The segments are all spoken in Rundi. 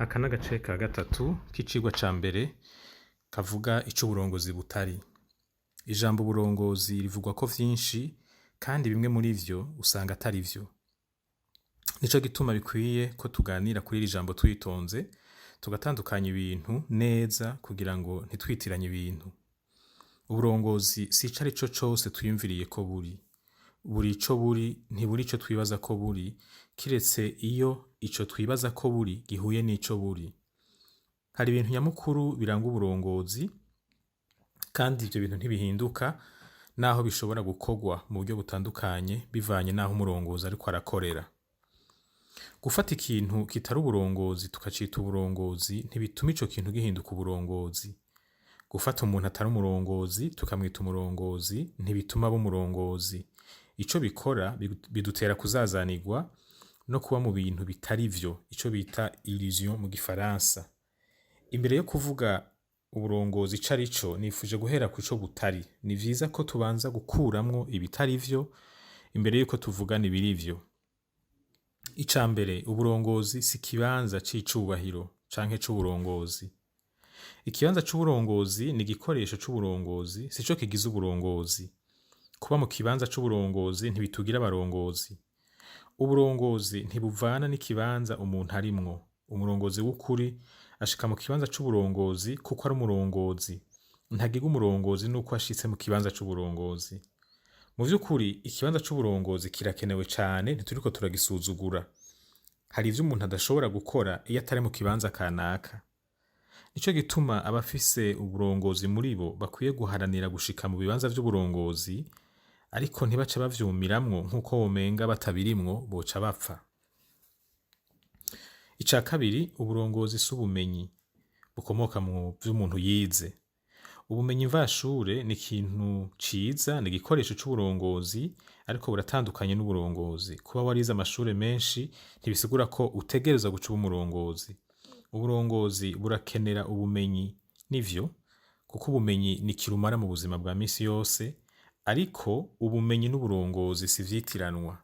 Aka n'agace ka gatatu k'icigwa ca mbere kavuga ico uburongozi butari. Ijambo uburongozi rivugwa ko vyinshi kandi bimwe muri vyo usanga atari vyo. Nico gituma bikwiye ko tuganira kuri iri jambo twitonze, tugatandukanya ibintu neza kugira ngo ntitwitiranye ibintu. Uburongozi si ico arico cose twiyumviriye ko buri. Buri ico buri, ntiburi ico twibaza ko buri, kiretse iyo ico twibaza ko buri gihuye n'ico buri. Hari ibintu nyamukuru biranga uburongozi, kandi ivyo bintu ntibihinduka naho bishobora gukorwa mu buryo butandukanye bivanye naho umurongozi ariko arakorera. Gufata ikintu kitari uburongozi tukacita uburongozi ntibituma ico kintu gihinduka uburongozi. Gufata umuntu atari umurongozi tukamwita umurongozi ntibituma aba umurongozi. Ico bikora bidutera kuzazanirwa no kuba mu bintu bitari vyo, ico bita illusion mu gifaransa. Imbere yo kuvuga uburongozi ico arico, nifuje guhera ku ico butari. Ni vyiza ko tubanza gukuramwo ibitari vyo imbere yuko tuvugana ibiri vyo. Ica mbere, uburongozi si ikibanza c'icubahiro canke c'uburongozi. Ikibanza c'uburongozi ni igikoresho c'uburongozi, sico kigize uburongozi. Kuba mu kibanza c'uburongozi ntibitugira abarongozi. Uburongozi ntibuvana n'ikibanza umuntu arimwo. Umurongozi w'ukuri ashika mu kibanza c'uburongozi kuko ari umurongozi. Ntagiga umurongozi nuko ashitse mu kibanza c'uburongozi. Mu vy'ukuri, ikibanza c'uburongozi kirakenewe cane, ntituriko turagisuzugura. Hari ivyo umuntu adashobora gukora iyo atari mu kibanza kanaka. Nico gituma abafise uburongozi muri bo bakwiye guharanira gushika mu bibanza vy'uburongozi, ariko ntibace bavyumiramwo nk'uko womenga batabirimwo boca bapfa. Ica kabiri, uburongozi si ubumenyi bukomoka mu vy'umuntu yize. Ubumenyi mvashure ni ikintu ciza, ni igikoresho c'uburongozi, ariko buratandukanye n'uburongozi. Kuba warize amashure menshi ntibisigura ko utegerezwa guca uba umurongozi. Uburongozi burakenera ubumenyi nivyo, kuko ubumenyi ni kirumara mu buzima bwa misi yose, ariko ubumenyi n'uburongozi si vyitiranwa.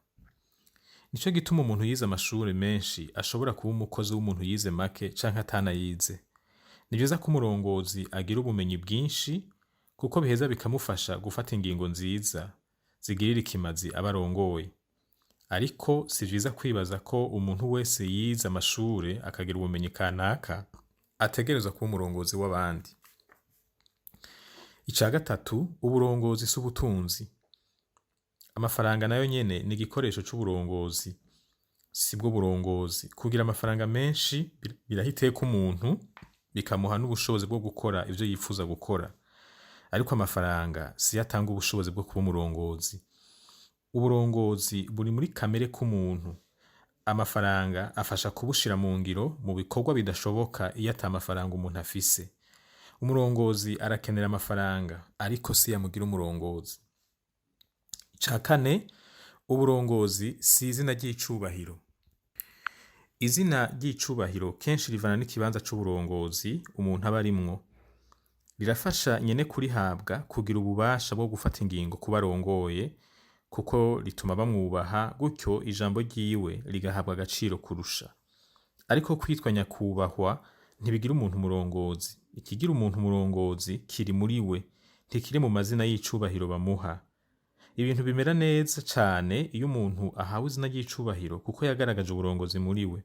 Nico gituma umuntu yize amashure menshi ashobora kuba umukozi w'umuntu yize make canke atanayize. Ni vyiza ko umurongozi agira ubumenyi bwinshi, kuko biheza bikamufasha gufata ingingo nziza zigirira ikimazi abarongoye. Ariko si vyiza kwibaza ko umuntu wese yize amashure akagira ubumenyi kanaka ategerezwa kuba umurongozi w'abandi. Ica gatatu, uburongozi si ubutunzi. Amafaranga nayo nyene ni igikoresho c'uburongozi, sibwo burongozi. Kugira amafaranga menshi biraha iteka umuntu, bikamuha n'ubushobozi bwo gukora ivyo yifuza gukora. Ariko amafaranga siyo atanga ubushobozi bwo kuba umurongozi. Uburongozi buri muri kamere k'umuntu. Amafaranga afasha kubushira mu ngiro mu bikorwa bidashoboka iyo ata mafaranga umuntu afise. Umurongozi arakenera amafaranga, ariko si yamugira umurongozi. Ica kane, uburongozi si izina ry'icubahiro. Izina ry'icubahiro kenshi rivana n'ikibanza c'uburongozi umuntu aba arimwo. Rirafasha nyene kurihabwa kugira ububasha bwo gufata ingingo ku barongoye, kuko rituma bamwubaha, gutyo ijambo ryiwe rigahabwa agaciro kurusha. Ariko kwitwa nyakubahwa ntibigira umuntu umurongozi. Ikigira umuntu umurongozi kiri muri we, ntikiri mu mazina y'icubahiro bamuha. Ibintu bimera neza cane iyo umuntu ahawe izina ry'icubahiro kuko yagaragaje uburongozi muri we.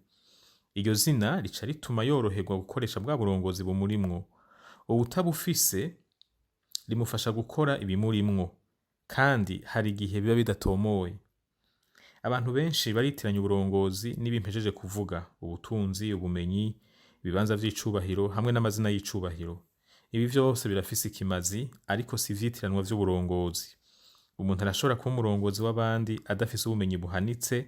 Iryo zina rica rituma yoroherwa gukoresha bwa burongozi bumurimwo. Ubutabufise rimufasha gukora ibimurimwo, kandi hari igihe biba bidatomoye. Abantu benshi baritiranya uburongozi n'ibimpejeje kuvuga: ubutunzi, ubumenyi, ibibanza vy'icubahiro hamwe n'amazina y'icubahiro. Ibi vyose birafise ikimazi, ariko si ivyitiranwa vy'uburongozi. Umuntu arashobora kuba umurongozi w'abandi adafise ubumenyi buhanitse,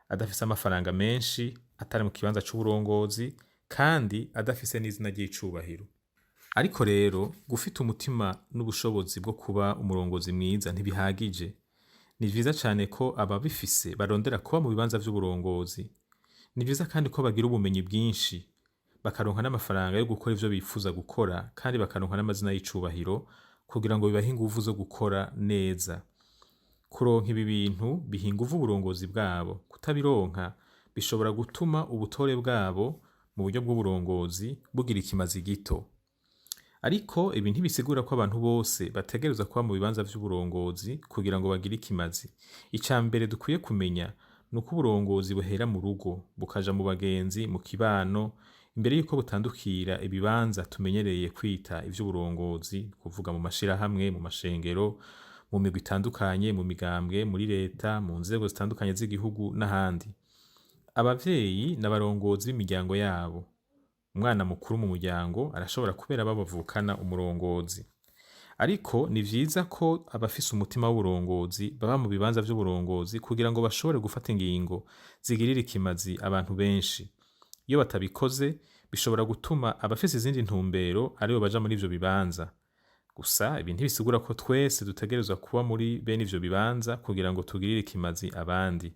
adafise amafaranga menshi, atari mu kibanza c'uburongozi, kandi adafise n'izina ry'icubahiro. Ariko rero, gufita umutima n'ubushobozi bwo kuba umurongozi mwiza ntibihagije. Ni vyiza cane ko ababifise barondera kuba mu bibanza vy'uburongozi. Ni vyiza kandi ko bagira ubumenyi bwinshi, bakaronka n'amafaranga yo gukora ivyo bifuza gukora, kandi bakaronka n'amazina y'icubahiro kugira ngo bibahe inguvu zo gukora neza. Kuronka ibi bintu biha inguvu uburongozi bwabo. Kutabironka bishobora gutuma ubutore bwabo mu buryo bw'uburongozi bugira ikimazi gito. Ariko ibi ntibisigura ko abantu bose bategerezwa kuba mu bibanza vy'uburongozi kugira ngo bagire ikimazi. Ica mbere dukwiye kumenya ni uko uburongozi buhera mu rugo, bukaja mu bagenzi, mu kibano, imbere y'uko butandukira ibibanza tumenyereye kwita ivy'uburongozi, kuvuga mu mashirahamwe, mu mashengero, mu migwi itandukanye, mu migambwe, muri leta, mu nzego zitandukanye z'igihugu n'ahandi. Abavyeyi n'abarongozi b'imiryango yabo. Umwana mukuru mu muryango arashobora kubera abo bavukana umurongozi. Ariko ni vyiza ko abafise umutima w'uburongozi baba mu bibanza vy'uburongozi kugira ngo bashobore gufata ingingo zigirira ikimazi abantu benshi. Iyo batabikoze, bishobora gutuma abafise izindi ntumbero aribo baja muri ivyo bibanza. Gusa ibi ntibisigura ko twese dutegerezwa kuba muri bene ivyo bibanza kugira ngo tugirire ikimazi abandi.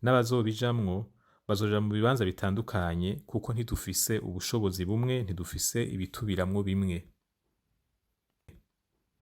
N'abazobijamwo bazoja mu bibanza bitandukanye kuko ntidufise ubushobozi bumwe, ntidufise ibitubiramwo bimwe.